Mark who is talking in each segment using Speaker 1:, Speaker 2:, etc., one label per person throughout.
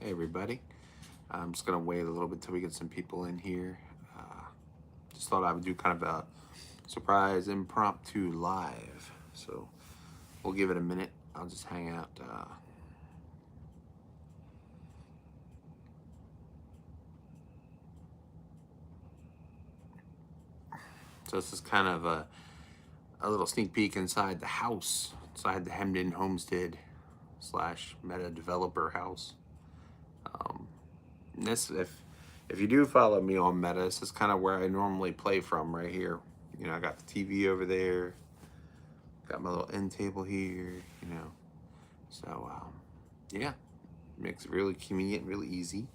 Speaker 1: Hey everybody. I'm just gonna wait a little bit till we get some people in here. Just thought I would do kind of a surprise impromptu live. So we'll give it a minute. I'll just hang out. So this is kind of a little sneak peek inside the house, inside the In Homestead / Meta Developer house. This, if you do follow me on Meta, this is kind of where I normally play from right here. You know, I got the TV over there, got my little end table here, you know. So, yeah, makes it really convenient, really easy.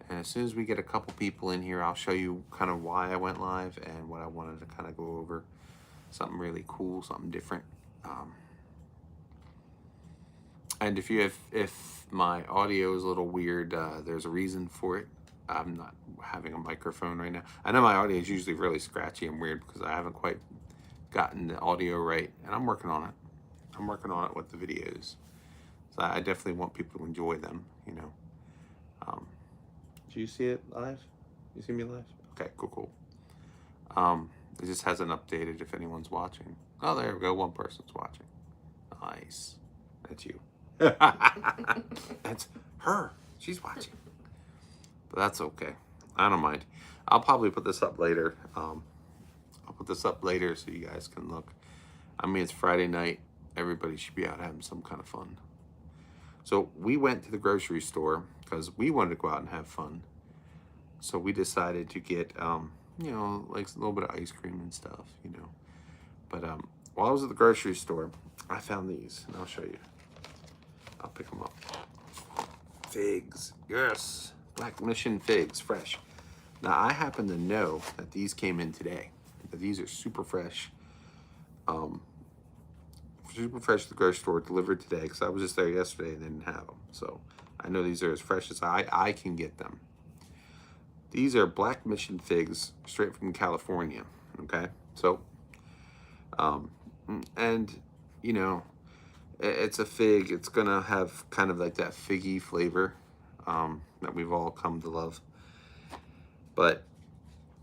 Speaker 1: And as soon as we get a couple people in here, I'll show you kind of why I went live and what I wanted to kind of go over. Something really cool, something different. And if my audio is a little weird, there's a reason for it. I'm not having a microphone right now. I know my audio is usually really scratchy and weird because I haven't quite gotten the audio right, and I'm working on it. I'm working on it with the videos. So I definitely want people to enjoy them, you know. Do you see it live? You see me live? Okay, cool. It just hasn't updated if anyone's watching. Oh, there we go. One person's watching. Nice. That's you. That's her. She's watching. But that's okay. I don't mind. I'll probably put this up later. I'll put this up later so you guys can look. I mean, it's Friday night. Everybody should be out having some kind of fun. So we went to the grocery store because we wanted to go out and have fun. So we decided to get, you know, like a little bit of ice cream and stuff, you know. But while I was at the grocery store, I found these, and I'll show you. I'll pick them up. Figs, yes, Black Mission figs, fresh. Now I happen to know that these came in today. That these are super fresh. Super fresh at the grocery store, delivered today, because I was just there yesterday and didn't have them. So I know these are as fresh as I can get them. These are Black Mission figs, straight from California. Okay, so and you know, it's a fig. It's gonna have kind of like that figgy flavor that we've all come to love. But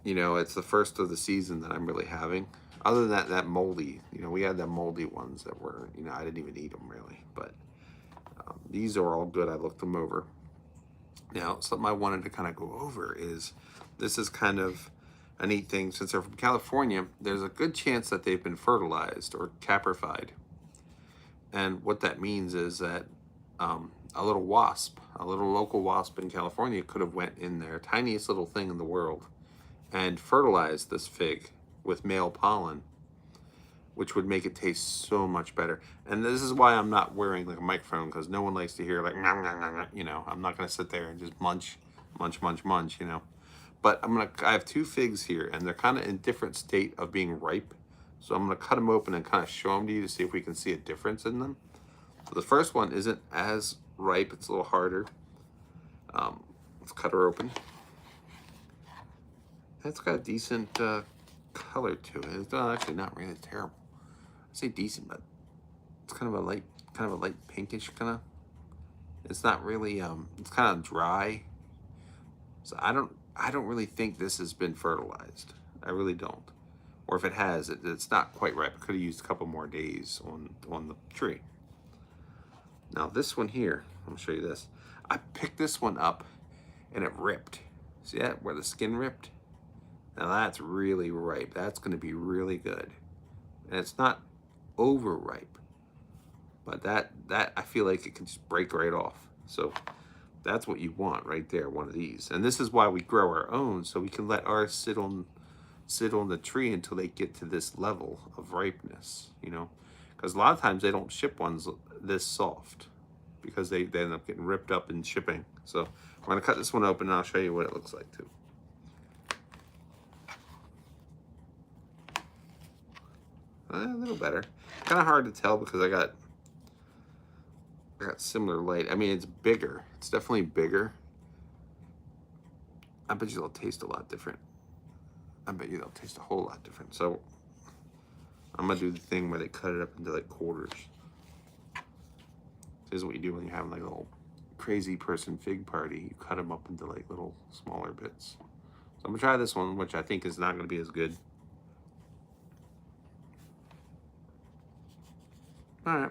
Speaker 1: you know, it's the first of the season that I'm really having. Other than that moldy, you know, we had the moldy ones that were, you know, I didn't even eat them really. But these are all good. I looked them over. Now, something I wanted to kind of go over is this is kind of a neat thing. Since they're from California, there's a good chance that they've been fertilized or caprified. And what that means is that a little wasp, a little local wasp in California could have went in there, tiniest little thing in the world, and fertilized this fig with male pollen, which would make it taste so much better. And this is why I'm not wearing like a microphone, because no one likes to hear like, you know, I'm not going to sit there and just munch, you know. But I have two figs here, and they're kind of in different state of being ripe. So I'm going to cut them open and kind of show them to you to see if we can see a difference in them. So the first one isn't as ripe. It's a little harder. Let's cut her open. It's got a decent color to it. It's actually not really terrible. I say decent, but it's kind of a light pinkish kind of. It's not really it's kind of dry. So I don't really think this has been fertilized. I really don't. Or if it has, it's not quite ripe. I could have used a couple more days on the tree. Now this one here, I'm gonna show you this. I picked this one up and it ripped. See that, where the skin ripped? Now that's really ripe. That's gonna be really good. And it's not overripe, but that I feel like it can just break right off. So that's what you want right there, one of these. And this is why we grow our own, so we can let ours sit on the tree until they get to this level of ripeness, you know, because a lot of times they don't ship ones this soft because they end up getting ripped up in shipping. So I'm gonna cut this one open and I'll show you what it looks like too. A little better. Kind of hard to tell because I got similar light. I mean, it's bigger. It's definitely bigger. I bet you they'll taste a lot different. I bet you they'll taste a whole lot different. So I'm gonna do the thing where they cut it up into like quarters. This is what you do when you're having like a little crazy person fig party, you cut them up into like little smaller bits. So I'm gonna try this one, which I think is not gonna be as good. All right.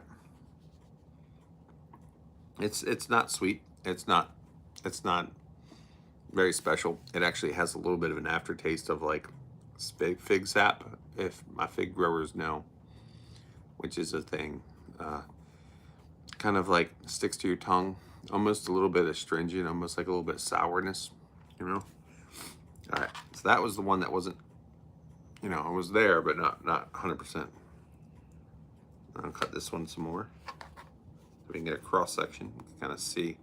Speaker 1: It's not sweet. It's not very special. It actually has a little bit of an aftertaste of like fig sap, if my fig growers know, which is a thing. Kind of like sticks to your tongue, almost a little bit astringent, almost like a little bit of sourness, you know. All right, so that was the one that wasn't, you know, it was there, but not 100%. I'll cut this one some more so we can get a cross section. You can kind of see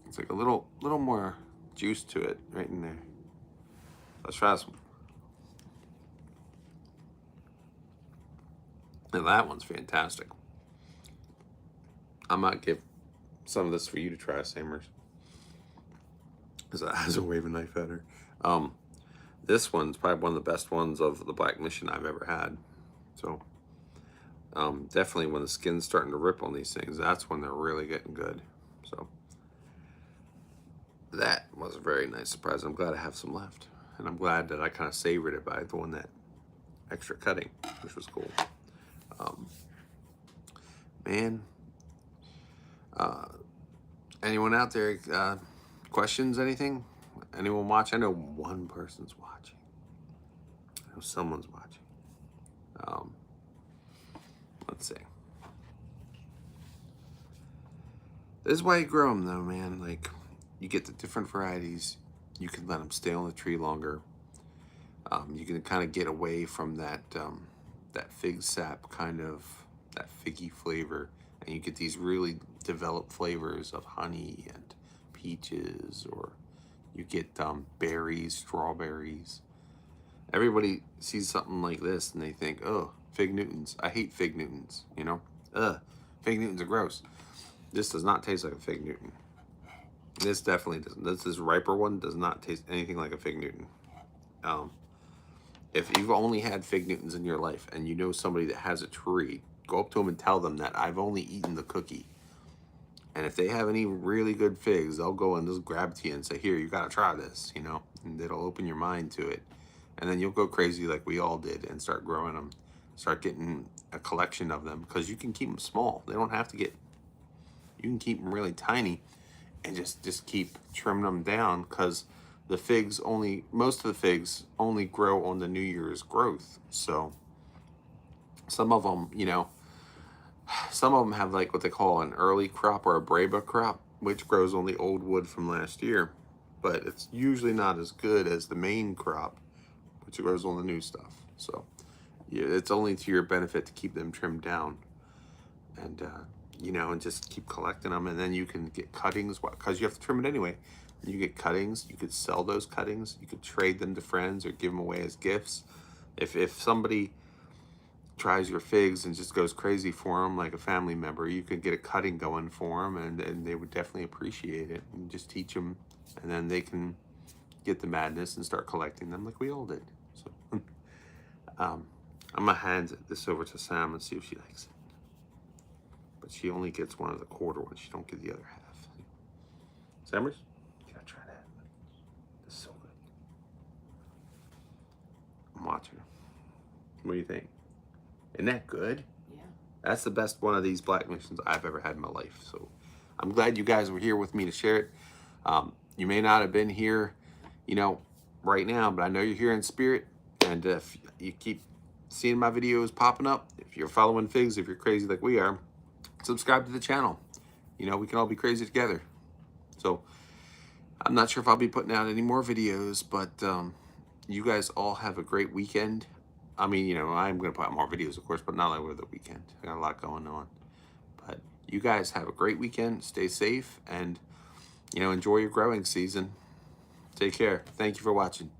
Speaker 1: it's like a little more juice to it right in there. Let's try this one. And that one's fantastic. I might give some of this for you to try, Samers, because it has a waving knife at her. This one's probably one of the best ones of the Black Mission I've ever had. So definitely when the skin's starting to rip on these things, that's when they're really getting good. So that was a very nice surprise. I'm glad I have some left. And I'm glad that I kind of savored it by doing that extra cutting, which was cool. Man, anyone out there, questions, anything? Anyone watch? I know one person's watching. I know someone's watching. Let's see. This is why you grow them, though, man. Like, you get the different varieties. You can let them stay on the tree longer. You can kind of get away from that that fig sap kind of, that figgy flavor, and you get these really developed flavors of honey and peaches, or you get berries, strawberries. Everybody sees something like this and they think, oh, fig Newtons. I hate fig Newtons, you know? Fig Newtons are gross. This does not taste like a fig Newton. This definitely doesn't. This riper one does not taste anything like a fig Newton. If you've only had fig Newtons in your life and you know somebody that has a tree, go up to them and tell them that I've only eaten the cookie. And if they have any really good figs, they'll go and just grab to you and say, here, you got to try this, you know? And it'll open your mind to it. And then you'll go crazy like we all did and start growing them. Start getting a collection of them, because you can keep them small. They don't have to get, you can keep them really tiny and just keep trimming them down, because the figs only, most of the figs only grow on the New Year's growth. So some of them, you know, some of them have like what they call an early crop or a breba crop, which grows on the old wood from last year. But it's usually not as good as the main crop, which grows on the new stuff. So yeah, it's only to your benefit to keep them trimmed down, and you know, and just keep collecting them. And then you can get cuttings, because you have to trim it anyway. You get cuttings. You could sell those cuttings. You could trade them to friends or give them away as gifts. If somebody tries your figs and just goes crazy for them, like a family member, you could get a cutting going for them, and they would definitely appreciate it. And just teach them, and then they can get the madness and start collecting them like we all did. So I'm gonna hand this over to Sam and see if she likes it. But she only gets one of the quarter ones. She don't get the other half. Sammers, you gotta try that. It's so good. I'm watching. What do you think? Isn't that good?
Speaker 2: Yeah.
Speaker 1: That's the best one of these Black Missions I've ever had in my life. So I'm glad you guys were here with me to share it. You may not have been here, you know, right now, but I know you're here in spirit. And if you keep seeing my videos popping up, if you're following figs, if you're crazy like we are, subscribe to the channel. You know, we can all be crazy together. So I'm not sure if I'll be putting out any more videos, but you guys all have a great weekend. I mean, you know, I'm going to put out more videos, of course, but not over the weekend. I got a lot going on. But you guys have a great weekend. Stay safe and, you know, enjoy your growing season. Take care. Thank you for watching.